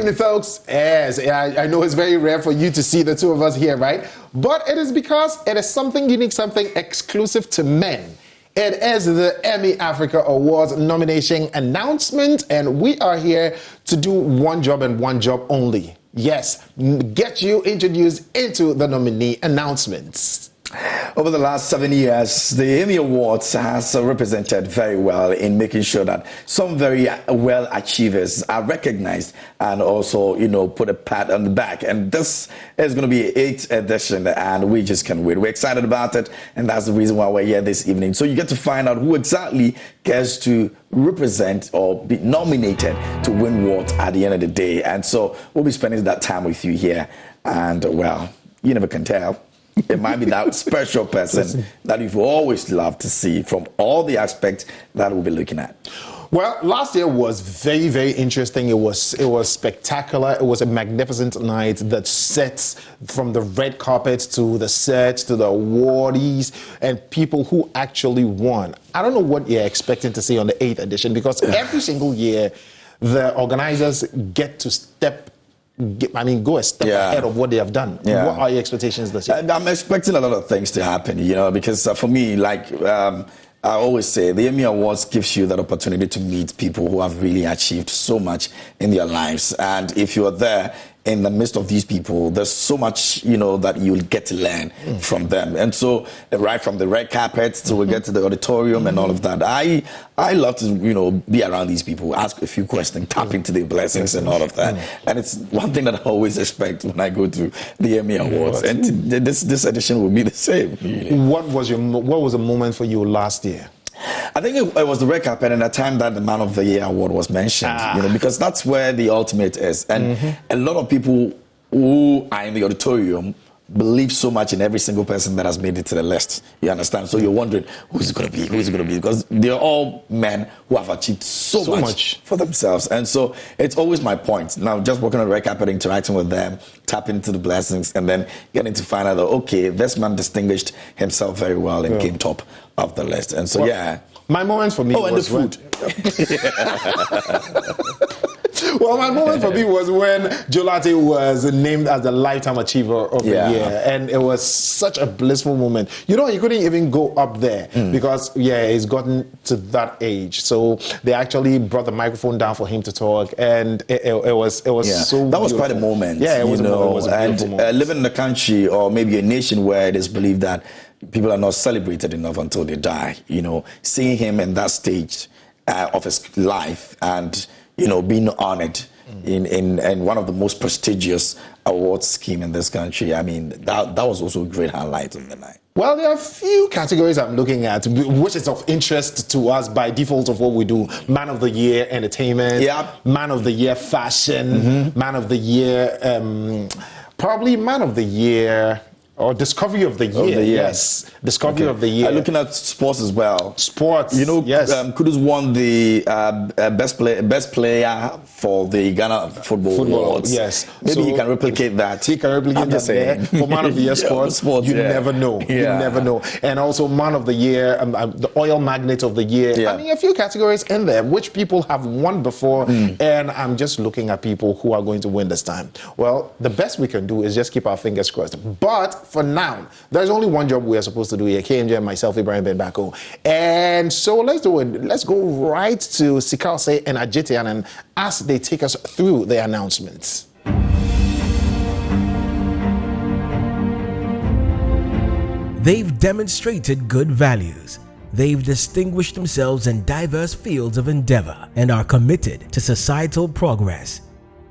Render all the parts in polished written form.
evening, folks. Yes, I know it's very rare for you to see the two of us here, right? But it is because it is something unique, something exclusive to men. It is the Emmy Africa Awards nomination announcement, and we are here to do one job and one job only. Yes, get you introduced into the nominee announcements. Over the last 7 years, the Emmy Awards has represented very well in making sure that some very well achievers are recognized and also, put a pat on the back. And this is going to be 8th edition, and we just can't wait. We're excited about it, and that's the reason why we're here this evening. So you get to find out who exactly gets to represent or be nominated to win awards at the end of the day. And so we'll be spending that time with you here. And, well, you never can tell. It might be that special person that you've always loved to see from all the aspects that we'll be looking at. Well, last year was very, very interesting. It was spectacular. It was a magnificent night that sets from the red carpet to the sets to the awardees and people who actually won. I don't know what you're expecting to see on the 8th edition, because every single year the organizers get to go a step ahead of what they have done. Yeah. What are your expectations this year? I'm expecting a lot of things to happen, because for me, I always say, the Emmy Awards gives you that opportunity to meet people who have really achieved so much in their lives. And if you're there in the midst of these people, there's so much, that you'll get to learn from them. And so, right from the red carpet to we get to the auditorium and all of that, I love to, be around these people, ask a few questions, tap into their blessings and all of that. And it's one thing that I always expect when I go to the Emmy Awards. And this edition will be the same. What was a moment for you last year? I think it was the red carpet and the time that the Man of the Year award was mentioned, because that's where the ultimate is. And a lot of people who are in the auditorium believe so much in every single person that has made it to the list. You understand? So you're wondering, who's it going to be? Who's it going to be? Because they're all men who have achieved so much for themselves. And so it's always my point. Now, just walking on the red carpet, interacting with them, tapping into the blessings, and then getting to find out that, okay, this man distinguished himself very well and came top of the list. And so, my moment for me was and the food. Well, my moment for me was when Jolate was named as the Lifetime Achiever of the Year. And it was such a blissful moment. He couldn't even go up there because, he's gotten to that age. So they actually brought the microphone down for him to talk. And it was so That beautiful. was quite a moment. Yeah, it was a beautiful moment. Living in a country or maybe a nation where it is believed that people are not celebrated enough until they die, seeing him in that stage of his life and, being honored in one of the most prestigious award scheme in this country. I mean, that was also a great highlight of the night. Well, there are a few categories I'm looking at, which is of interest to us by default of what we do. Man of the Year Entertainment, Man of the Year Fashion, Man of the Year, probably Man of the Year, or Discovery of the Year. Yes, Discovery of the Year. Looking at sports as well. Sports, yes. Kudus won the best player for the Ghana Football Awards. Yes. Maybe he can replicate that. He can replicate that there. For Man of the Year sports, you never know. You never know. And also Man of the Year, the Oil Magnate of the Year. I mean, a few categories in there, which people have won before. And I'm just looking at people who are going to win this time. Well, the best we can do is just keep our fingers crossed. But for now, there's only one job we are supposed to do here, KMJ and myself, Ibrahim Ben Bako. And so let's do it. Let's go right to Sikalse and Ajitian as they take us through the announcements. They've demonstrated good values. They've distinguished themselves in diverse fields of endeavor and are committed to societal progress.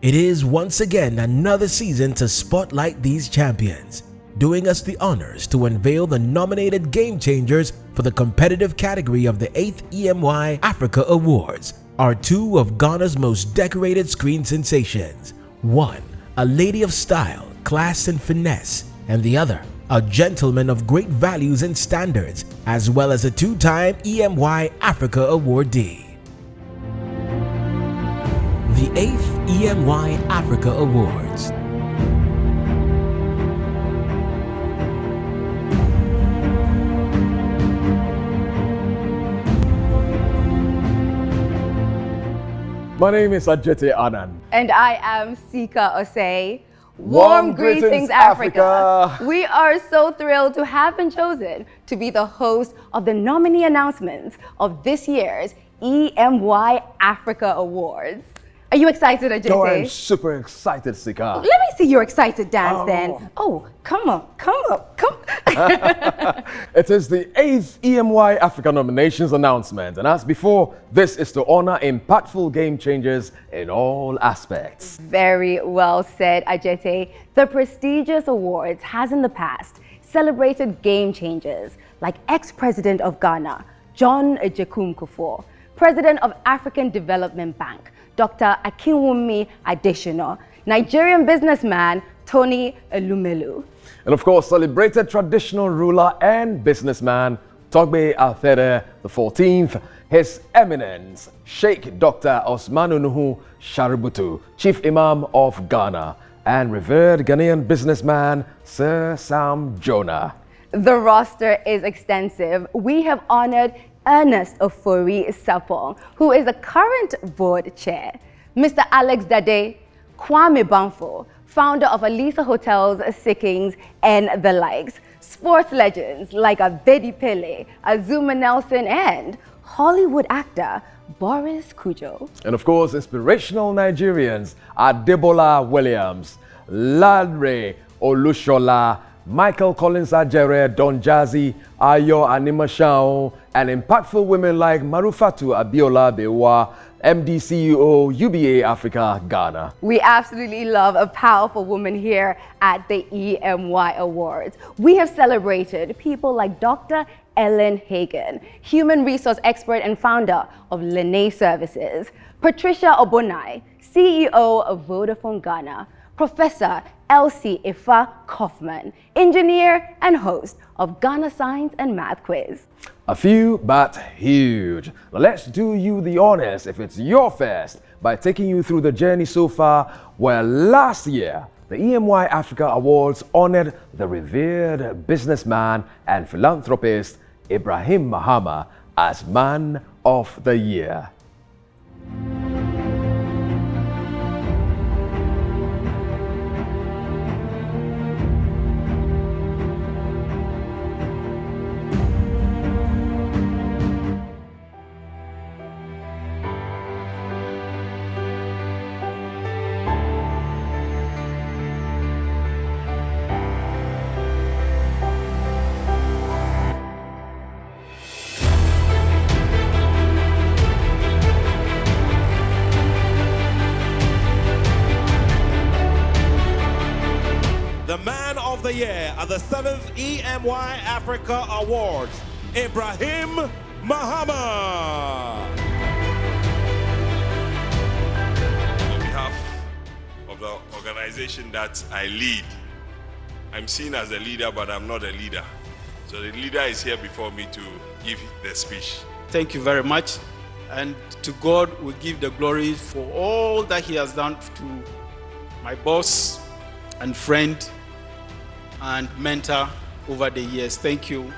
It is once again another season to spotlight these champions, doing us the honors to unveil the nominated game changers for the competitive category of the 8th EMY Africa Awards are two of Ghana's most decorated screen sensations. One, a lady of style, class and finesse, and the other, a gentleman of great values and standards, as well as a two-time EMY Africa awardee. The 8th EMY Africa Awards. My name is Ajete Anand. And I am Sika Osei. Warm greetings, Africa. We are so thrilled to have been chosen to be the host of the nominee announcements of this year's EMY Africa Awards. Are you excited, Ajete? Oh, I'm super excited, Sika. Let me see your excited dance then. Oh, come on. It is the 8th EMY Africa nominations announcement, and as before, this is to honor impactful game changers in all aspects. Very well said, Ajete. The prestigious awards has in the past celebrated game changers like ex-president of Ghana, John Ejekum Kufuor, president of African Development Bank, Dr. Akinwumi Adesina, Nigerian businessman Tony Elumelu. And of course, celebrated traditional ruler and businessman Togbe Alfede XIV, His Eminence Sheikh Dr. Osmanu Nuhu Shaributu, Chief Imam of Ghana, and revered Ghanaian businessman Sir Sam Jonah. The roster is extensive. We have honored Ernest Ofori Sapong, who is the current board chair, Mr. Alex Dade, Kwame Banfo, founder of Alisa Hotels, Sickings, and the likes, sports legends like Abedi Pele, Azuma Nelson, and Hollywood actor Boris Kujo. And of course, inspirational Nigerians are Debola Williams, Ladre Olushola, Michael Collins Ajere, Don Jazzy, Ayo Animashao, and impactful women like Marufatu Abiola Bewa, MD CEO UBA Africa Ghana. We absolutely love a powerful woman here at the EMY Awards. We have celebrated people like Dr. Ellen Hagen, human resource expert and founder of Lene Services, Patricia Obonai, CEO of Vodafone Ghana, Professor Elsie Ifa Kaufman, engineer and host of Ghana Science and Math Quiz. A few, but huge. Now let's do you the honors if it's your first by taking you through the journey so far, where last year the EMY Africa Awards honored the revered businessman and philanthropist Ibrahim Mahama as Man of the Year. The Man of the Year at the 7th EMY Africa Awards, Ibrahim Mahama. On behalf of the organization that I lead, I'm seen as a leader, but I'm not a leader. So the leader is here before me to give the speech. Thank you very much. And to God we give the glory for all that He has done to my boss and friend and mentor over the years. Thank you.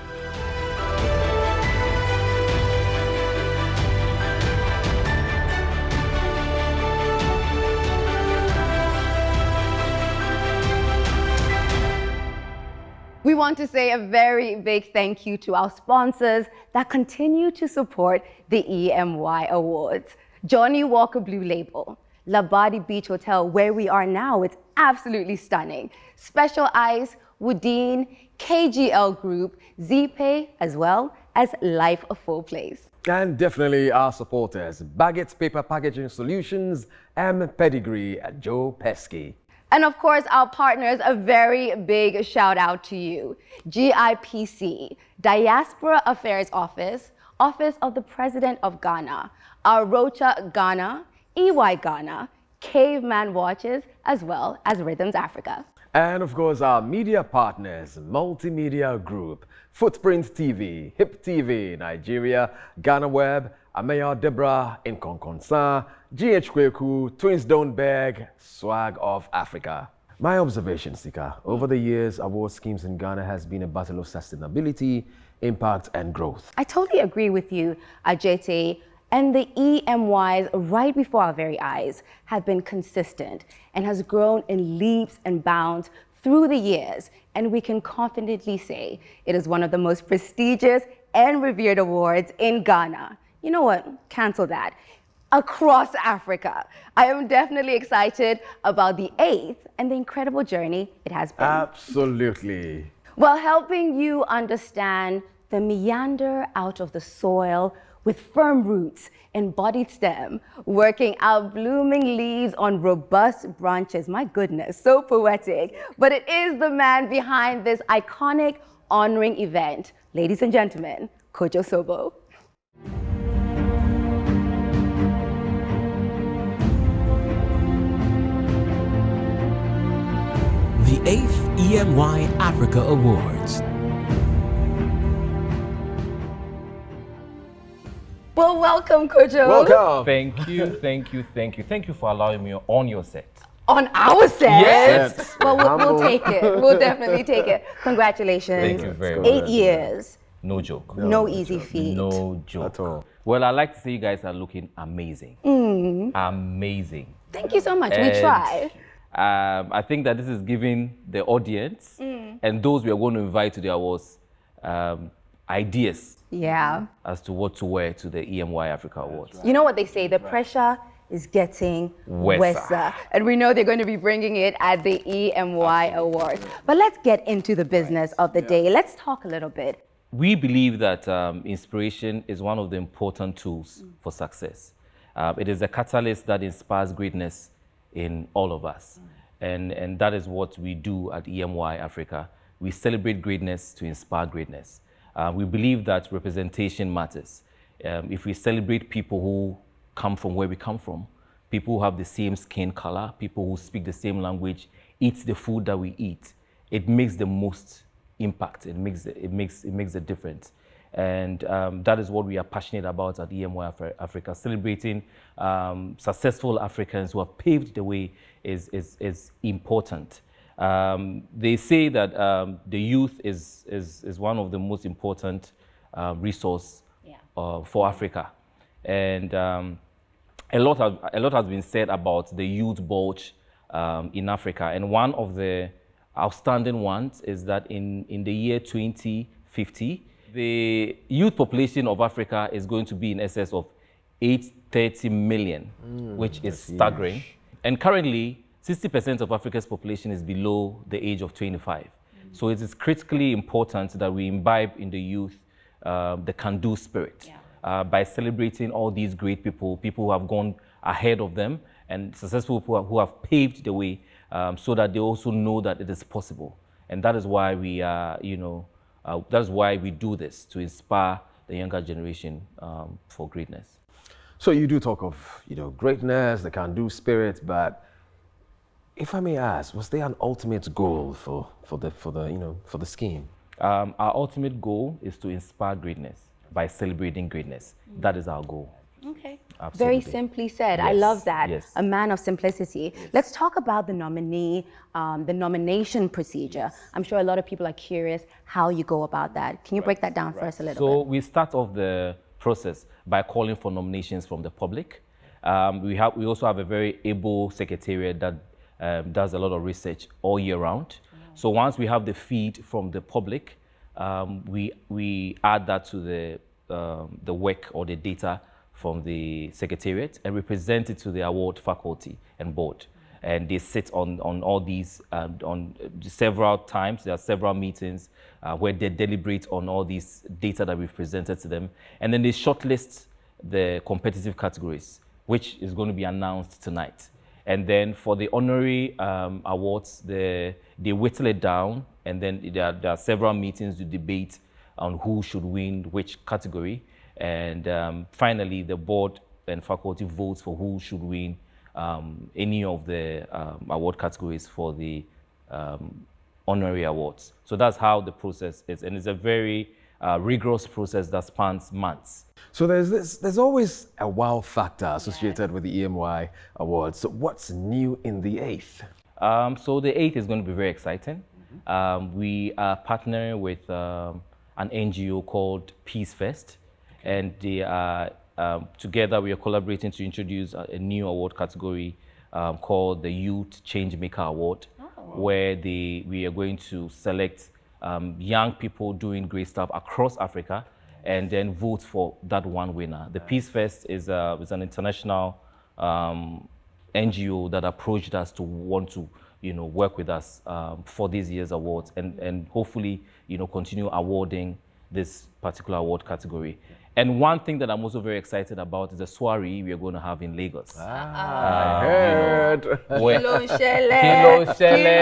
We want to say a very big thank you to our sponsors that continue to support the EMY Awards. Johnny Walker Blue Label, Labadi Beach Hotel, where we are now, it's absolutely stunning. Special Ice, Woodine, KGL Group, Z-Pay, as well as Life of Full Place. And definitely our supporters, Baggett's Paper Packaging Solutions, M. Pedigree, and Joe Pesky. And of course, our partners, a very big shout out to you. GIPC, Diaspora Affairs Office, Office of the President of Ghana, Arocha Ghana, EY Ghana, Caveman Watches, as well as Rhythms Africa. And of course, our media partners, Multimedia Group, Footprint TV, Hip TV, Nigeria, Ghana Web, Ameya Debra, Inkonkonsa, GH Kweku, Twins Don't Beg, Swag of Africa. My observation, Sika, over the years, award schemes in Ghana has been a battle of sustainability, impact, and growth. I totally agree with you, Ajete. And the EMYs right before our very eyes have been consistent and has grown in leaps and bounds through the years. And we can confidently say it is one of the most prestigious and revered awards in Ghana. You know what? Cancel that. Across Africa. I am definitely excited about the 8th and the incredible journey it has been. Absolutely. Well, helping you understand the meander out of the soil with firm roots, embodied stem, working out blooming leaves on robust branches. My goodness, so poetic. But it is the man behind this iconic honoring event. Ladies and gentlemen, Kojo Sobo. The 8th EMY Africa Awards. Well, welcome, Kojo. Welcome. Thank you, thank you, thank you. Thank you for allowing me on your set. On our set? Yes. Well, we'll take it. We'll definitely take it. Congratulations. Thank you very much. 8 years. No joke. No easy feat. No joke. At all. Well, I like to say you guys are looking amazing. Amazing. Thank you so much. We And, try. I think that this is giving the audience and those we are going to invite to the awards ideas Yeah. as to what to wear to the EMY Africa Awards. You know what they say, the pressure is getting Wesser. and we know they're going to be bringing it at the EMY Awards. But let's get into the business of the day. Let's talk a little bit. We believe that inspiration is one of the important tools for success. It is a catalyst that inspires greatness in all of us. And that is what we do at EMY Africa. We celebrate greatness to inspire greatness. We believe that representation matters. If we celebrate people who come from where we come from, people who have the same skin color, people who speak the same language, eat the food that we eat, it makes the most impact. It makes a difference. And that is what we are passionate about at EMY Africa, celebrating successful Africans who have paved the way is important. They say that the youth is one of the most important resource for Africa. And a lot has been said about the youth bulge in Africa. And one of the outstanding ones is that in the year 2050, the youth population of Africa is going to be in excess of 830 million, which is staggering. Huge. And currently, 60% of Africa's population is below the age of 25. So it is critically important that we imbibe in the youth the can-do spirit by celebrating all these great people who have gone ahead of them and successful people who have paved the way so that they also know that it is possible. And that is why we are, that is why we do this, to inspire the younger generation for greatness. So you do talk of, greatness, the can-do spirit, but if I may ask, was there an ultimate goal for the scheme? Our ultimate goal is to inspire greatness by celebrating greatness. That is our goal. Okay. Absolutely. Very simply said. Yes. I love that. Yes. A man of simplicity. Yes. Let's talk about the nominee, the nomination procedure. Yes. I'm sure a lot of people are curious how you go about that. Can you break that down for us a little bit? So we start off the process by calling for nominations from the public. We also have a very able secretariat that does a lot of research all year round. So once we have the feed from the public, we add that to the work or the data from the secretariat and we present it to the award faculty and board. And they sit on all these on several times. There are several meetings where they deliberate on all these data that we've presented to them. And then they shortlist the competitive categories, which is going to be announced tonight. And then for the honorary awards, they whittle it down, and then there are several meetings to debate on who should win which category. And finally, the board and faculty votes for who should win any of the award categories for the honorary awards. So that's how the process is, and it's a very rigorous process that spans months. So there's always a wow factor associated with the EMY Awards. So what's new in the 8th? So the 8th is going to be very exciting. We are partnering with an NGO called Peace First, and they are together we are collaborating to introduce a new award category called the Youth Changemaker Award, where we are going to select young people doing great stuff across Africa and then vote for that one winner. The Peace Fest is an international NGO that approached us to want to work with us for this year's awards and hopefully continue awarding this particular award category. And one thing that I'm also very excited about is the soiree we are going to have in Lagos. I heard. Kilo Shele.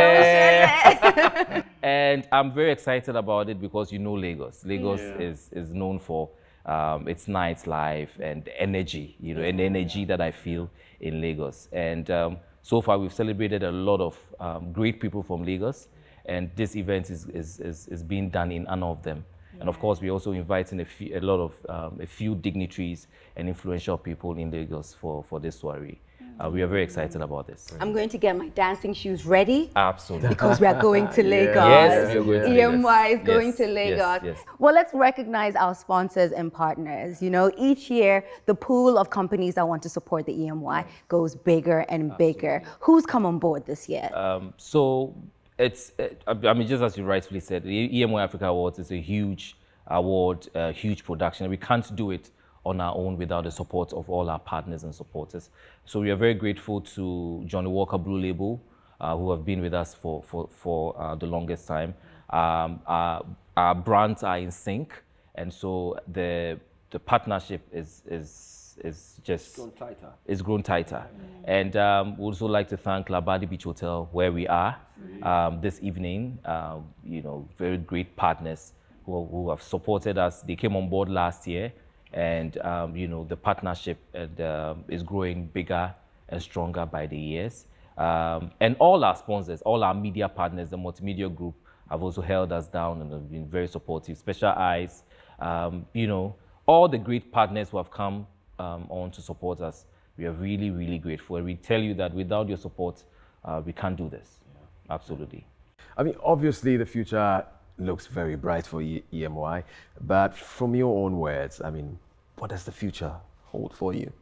And I'm very excited about it because Lagos. Lagos is known for its nightlife and energy, and the energy that I feel in Lagos. And so far we've celebrated a lot of great people from Lagos, and this event is being done in honor of them. And of course, we're also inviting a few dignitaries and influential people in Lagos for this soiree. We are very excited about this. I'm going to get my dancing shoes ready. Absolutely. Because we are going to Lagos. Yes, we are going to Lagos. EMY is going to Lagos. Yes. Well, let's recognize our sponsors and partners. Each year, the pool of companies that want to support the EMY goes bigger and bigger. Who's come on board this year? Just as you rightfully said, the EMY Africa Awards is a huge award, a huge production. We can't do it on our own without the support of all our partners and supporters. So we are very grateful to Johnny Walker Blue Label, who have been with us for the longest time. Our brands are in sync, and so the partnership is just grown tighter. And we also like to thank Labadi Beach Hotel, where we are this evening. Very great partners who have supported us. They came on board last year, and the partnership is growing bigger and stronger by the years. And all our sponsors, all our media partners, the multimedia group, have also held us down and have been very supportive. Special Eyes, all the great partners who have come on to support us. We are really, really grateful. And we tell you that without your support, we can't do this. Yeah. Absolutely. I mean, obviously the future looks very bright for EMY, but from your own words, I mean, what does the future hold for you?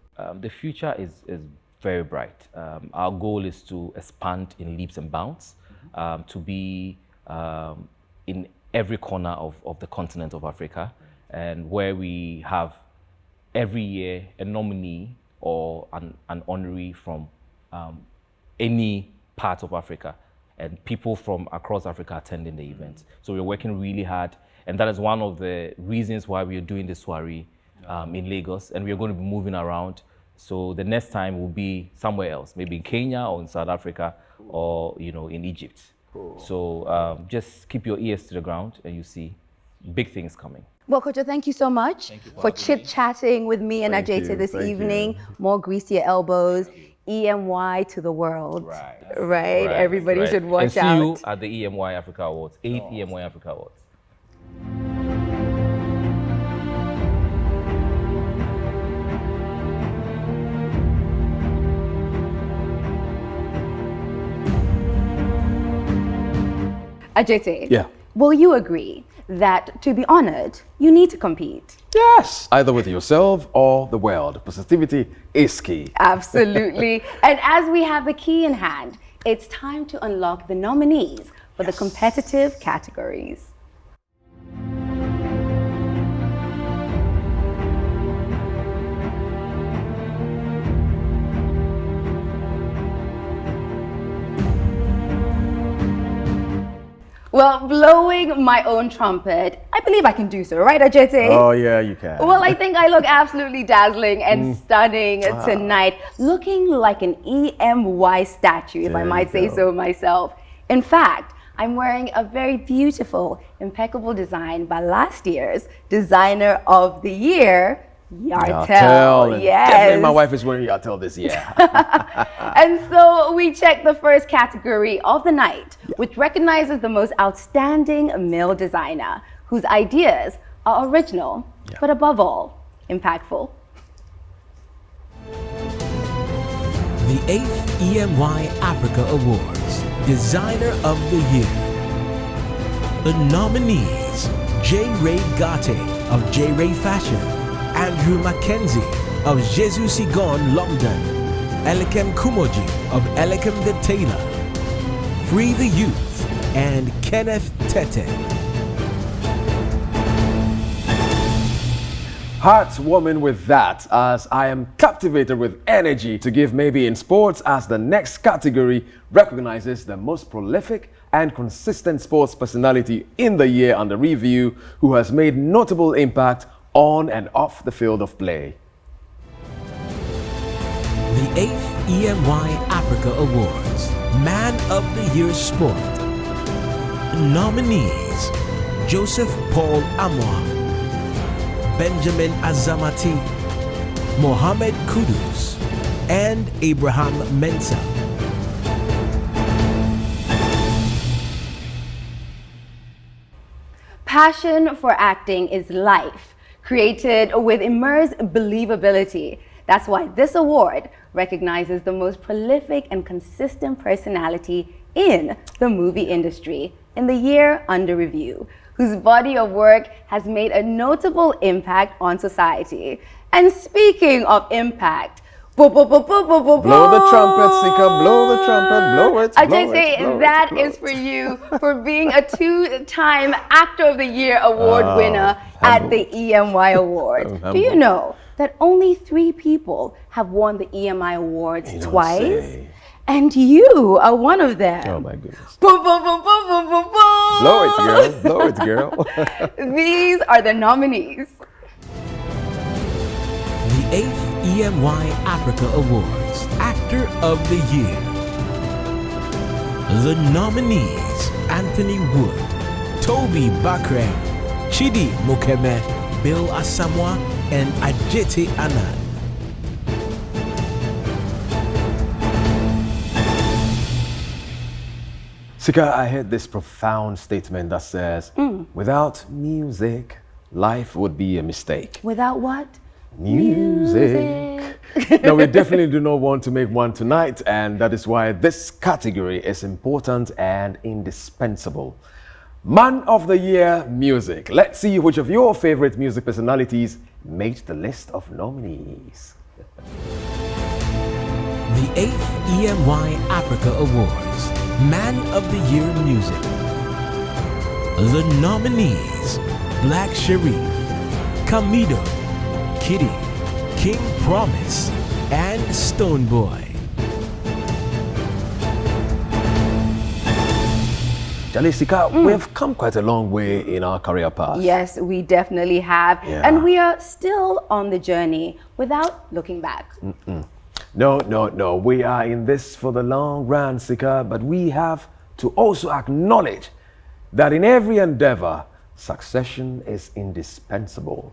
The future is very bright. Our goal is to expand in leaps and bounds, to be in every corner of the continent of Africa, and where we have every year a nominee or an honoree from any part of Africa, and people from across Africa attending the event. So we're working really hard, and that is one of the reasons why we are doing this soiree in Lagos, and we are going to be moving around. So the next time will be somewhere else, maybe in Kenya or in South Africa or in Egypt. Cool. So just keep your ears to the ground and you see big things coming. Well, Kojo, thank you so much for chit-chatting with me and Ajete this evening. More greasier elbows. EMY to the world. Right? Everybody should watch out. And see you at the EMY Africa Awards, 8th EMY Africa Awards. Ajete, yeah. Will you agree that to be honored, you need to compete? Yes, either with yourself or the world. Positivity is key. Absolutely. And as we have the key in hand, it's time to unlock the nominees for the competitive categories. Well, blowing my own trumpet, I believe I can do so, right, Ajete? Oh, yeah, you can. Well, I think I look absolutely dazzling and stunning tonight, looking like an EMY statue, if I might say so myself. In fact, I'm wearing a very beautiful, impeccable design by last year's Designer of the Year, Yartel. Yes. Definitely my wife is wearing Yartel this year. And so we check the first category of the night, which recognizes the most outstanding male designer, whose ideas are original, but above all, impactful. The 8th EMY Africa Awards, Designer of the Year. The nominees: J. Ray Gate of J. Ray Fashion, Andrew Mackenzie of Jesus Sigon London, Elikem Kumoji of Elikem the Tailor, Free the Youth, and Kenneth Tete. Heartwarming with that, as I am captivated with energy to give maybe in sports, as the next category recognizes the most prolific and consistent sports personality in the year under review who has made notable impact on and off the field of play. The 8th EMY Africa Awards, Man of the Year Sport. Nominees: Joseph Paul Amwa, Benjamin Azamati, Mohammed Kudus, and Abraham Mensah. Passion for acting is life, created with immersed believability. That's why this award recognizes the most prolific and consistent personality in the movie industry in the year under review, whose body of work has made a notable impact on society. And speaking of impact, blow the trumpet, Sika, blow the trumpet, blow it. I just say that is for you for being a 2-time Actor of the Year award winner at the EMY Awards. Do you know that only 3 people have won the EMI Awards twice? And you are one of them. Oh my goodness. Boom, boom, boom, boom, boom, boom, boom. Blow it, girl. Blow it, girl. These are the nominees. The 8th EMY Africa Awards, Actor of the Year. The nominees: Anthony Wood, Toby Bakre, Chidi Mukeme, Bill Asamoah, and Ajete Anand. Sika, I heard this profound statement that says, without music, life would be a mistake. Without what? Music. Now, we definitely do not want to make one tonight, and that is why this category is important and indispensable. Man of the Year Music. Let's see which of your favorite music personalities made the list of nominees. The 8th EMY Africa Awards, Man of the Year Music. The nominees: Black Sherif, Kamido, Kitty, King Promise, and Stoneboy. Jalisika, we've come quite a long way in our career path. Yes, we definitely have. Yeah. And we are still on the journey without looking back. No. We are in this for the long run, Sika, but we have to also acknowledge that in every endeavor, succession is indispensable.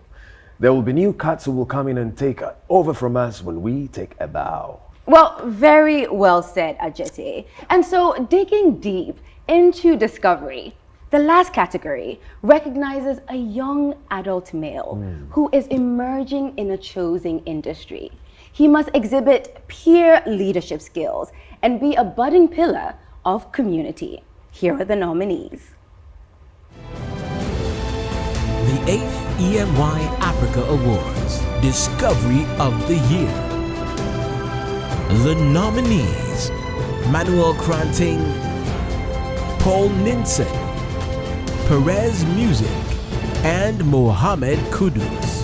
There will be new cuts who will come in and take over from us when we take a bow. Well, very well said, Ajete. And so, digging deep into discovery, the last category recognizes a young adult male who is emerging in a chosen industry. He must exhibit peer leadership skills and be a budding pillar of community. Here are the nominees. The 8th EMY Africa Awards, Discovery of the Year. The nominees: Manuel Kranting, Paul Ninsen, Perez Music, and Mohammed Kudus.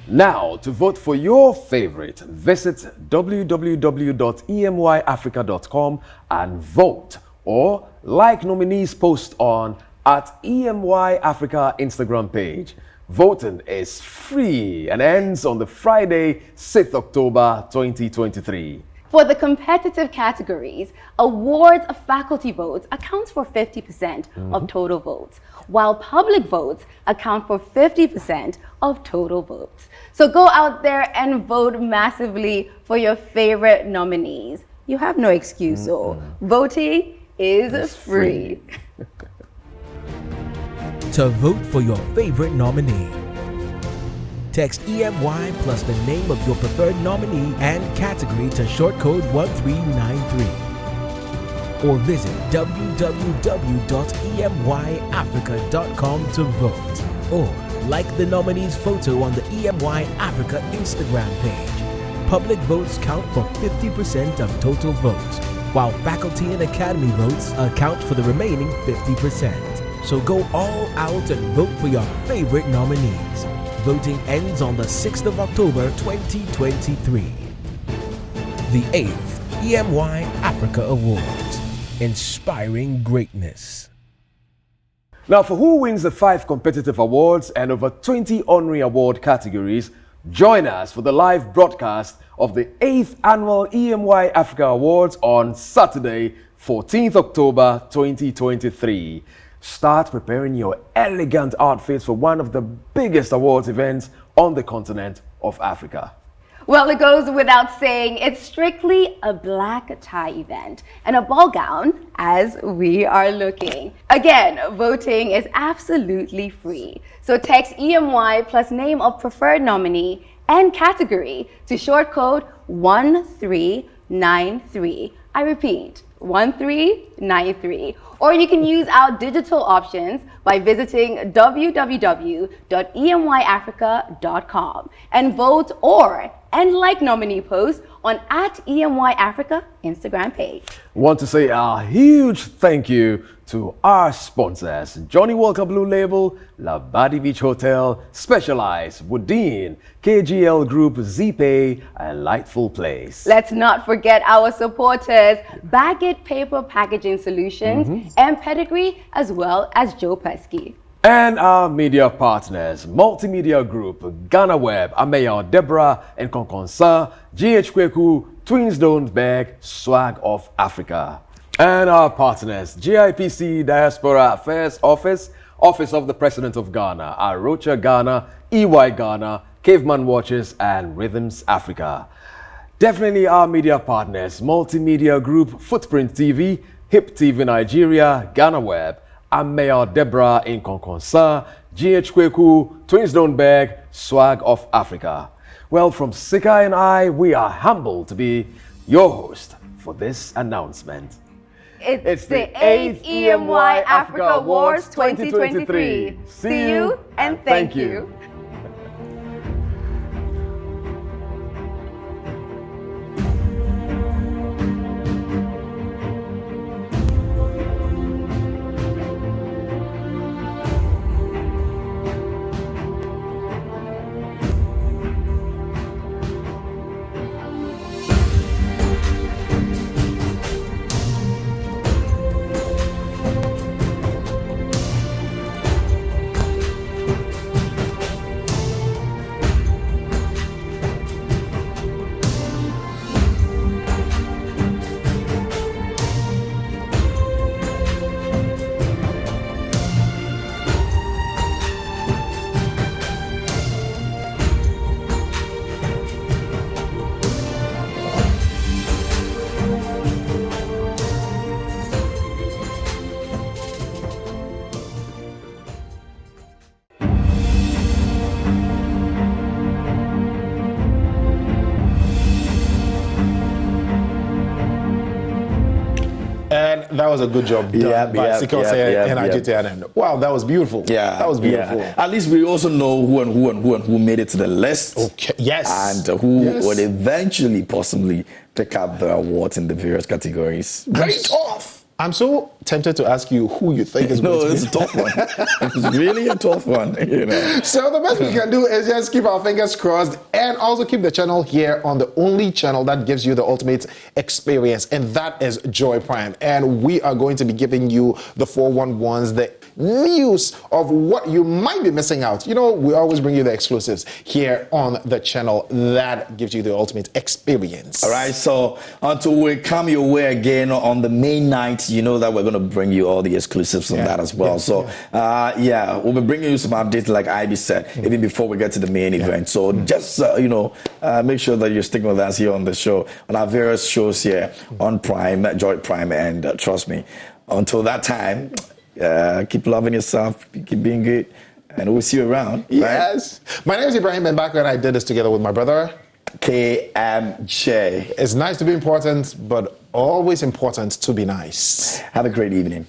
Now, to vote for your favorite, visit www.emyafrica.com and vote, or like nominees post on @EMY Africa Instagram page. Voting is free and ends on the Friday, 6th October 2023. For the competitive categories, awards faculty votes accounts for 50% of total votes, while public votes account for 50% of total votes. So go out there and vote massively for your favorite nominees. You have no excuse, so voting is free. To vote for your favorite nominee, text EMY plus the name of your preferred nominee and category to short code 1393. Or visit www.emyafrica.com to vote. Or Like the nominee's photo on the EMY Africa Instagram page. Public votes count for 50% of total votes, while faculty and academy votes account for the remaining 50%. So go all out and vote for your favorite nominees. Voting ends on the 6th of October 2023. The 8th EMY Africa Awards, inspiring greatness. Now, for who wins the 5 competitive awards and over 20 honorary award categories, join us for the live broadcast of the 8th Annual EMY Africa Awards on Saturday, 14th October 2023. Start preparing your elegant outfits for one of the biggest awards events on the continent of Africa. Well, it goes without saying, it's strictly a black tie event and a ball gown as we are looking. Again, voting is absolutely free. So text EMY plus name of preferred nominee and category to short code 1393. I repeat, 1393. Or you can use our digital options by visiting www.emyafrica.com and vote and like nominee posts on @EMYAfrica Instagram page. I want to say a huge thank you to our sponsors, Johnny Walker Blue Label, Labadi Beach Hotel, Specialized, Woodine, KGL Group, ZPay, and Lightful Place. Let's not forget our supporters, Baggett Paper Packaging Solutions, and Pedigree, as well as Joe Pesky. And our media partners, Multimedia Group, Ghana Web, Ameya Deborah, and Konkonsa, GH Kweku, Twins Don't Beg, Swag of Africa. And our partners, GIPC Diaspora Affairs Office, Office of the President of Ghana, Arocha Ghana, EY Ghana, Caveman Watches, and Rhythms Africa. Definitely our media partners, Multimedia Group, Footprint TV, Hip TV Nigeria, Ghana Web, Ameya Deborah in Konkonsa, GH Kweku, Twins Don't Beg, Swag of Africa. Well, from Sika and I, we are humbled to be your host for this announcement. It's the 8th EMY Africa Awards 2023. See you and thank you. That was a good job done by Sikose and IGTN. Wow, that was beautiful. Yeah, that was beautiful. Yeah. At least we also know who made it to the list. Okay. Yes. And who would eventually possibly pick up the awards in the various categories. Very tough. I'm so tempted to ask you who you think is going to be. No, it's a tough one. It's really a tough one. You know. So the best we can do is just keep our fingers crossed and also keep the channel here on the only channel that gives you the ultimate experience, and that is Joy Prime. And we are going to be giving you the 411s, the news of what you might be missing out. You know, we always bring you the exclusives here on the channel that gives you the ultimate experience. All right, so until we come your way again on the main night, you know that we're going to bring you all the exclusives on that as well. We'll be bringing you some updates like Ivy said, even before we get to the main event. So just, make sure that you're sticking with us here on the show, on our various shows here on Prime, Joy Prime, and trust me, until that time, keep loving yourself, keep being good, and we'll see you around. Yes. Right? My name is Ibrahim Mbaka, and I did this together with my brother, KMJ. It's nice to be important, but always important to be nice. Have a great evening.